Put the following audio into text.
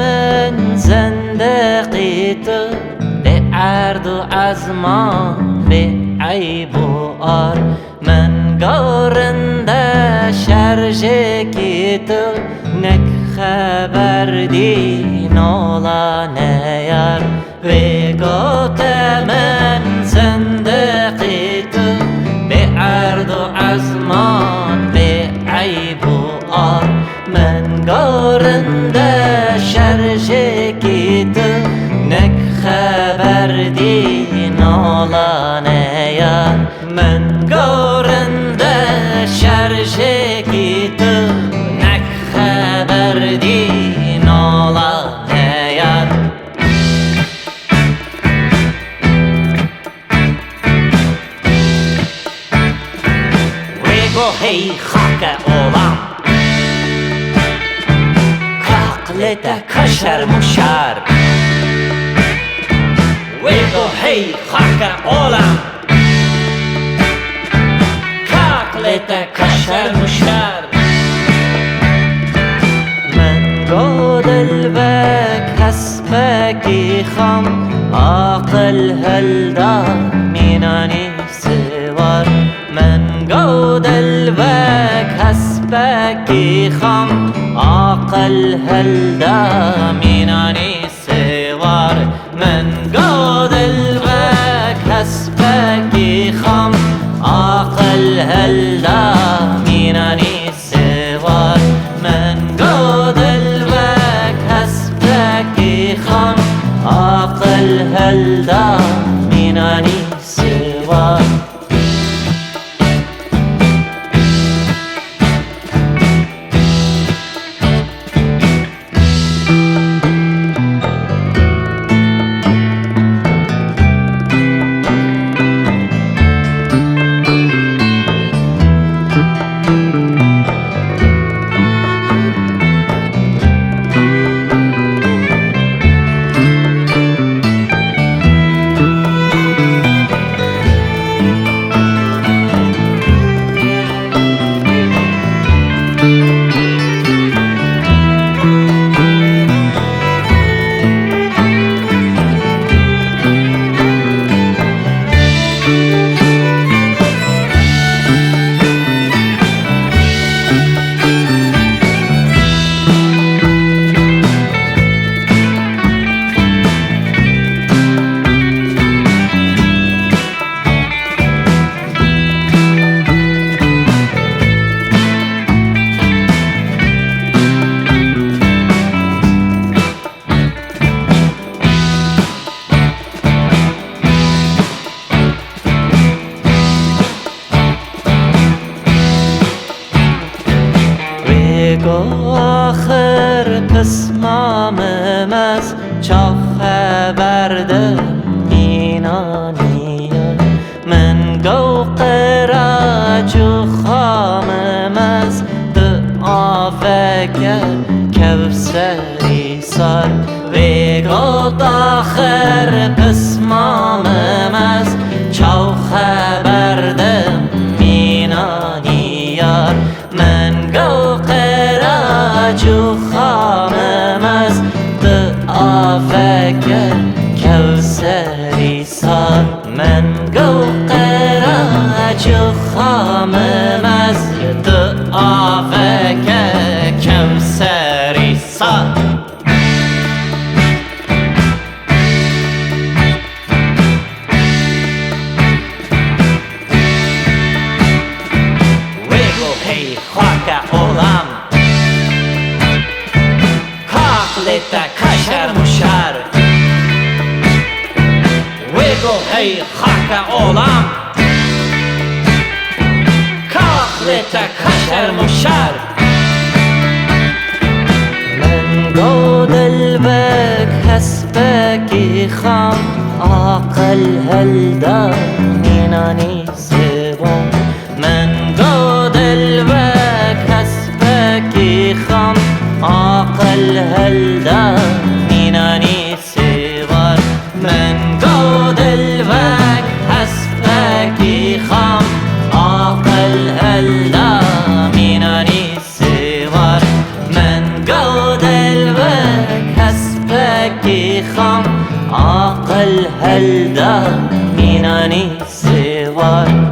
من زندقی تو به ارد و ازمان به عیب و آر من گارنده شرجێکی تو نک خبر دی نولا نیار و gote من زندقی تو به ارد و ازمان به عیب و آر من گارنده شرجێکی تو نک خبر دی نولا نیار من گارنده شرجێکی تو نک خبر دی نولا نیار هی xake olam aqilê te ka şerm û şer wêgo hey xake olam aqilê te ka şerm û şer من گودلوک hespekî xam aqil hilda mînanî siwar من گودلوک hespekî xam aqil hilda mînanî siwar من گودلوک hespekî xam aqil hilda mînanî siwar من گودلوک hespekî xam aqil hilda mînanî siwar آخر pismamım az çok xeberdi mînanî من گو قراc و xamım az di aveke Kewserî sar ve got آخر pismamım az çok xeberdi mînanî من گو قراc و xamım az di aveke Kewserî sar من گو قراc و xamım az di aveke Kewserî sar xake olam aqilê te ka şerm û şer wêgo hey xake olam aqilê te ka şerm û şer من گودلوک hespekî xam aqil hilda mînanî siwar من گودلوک hespekî xam aqil hilda mînanî siwar من گودلوک hespekî xam aqil hilda mînanî siwar من گودلوک hilda mînanî siwar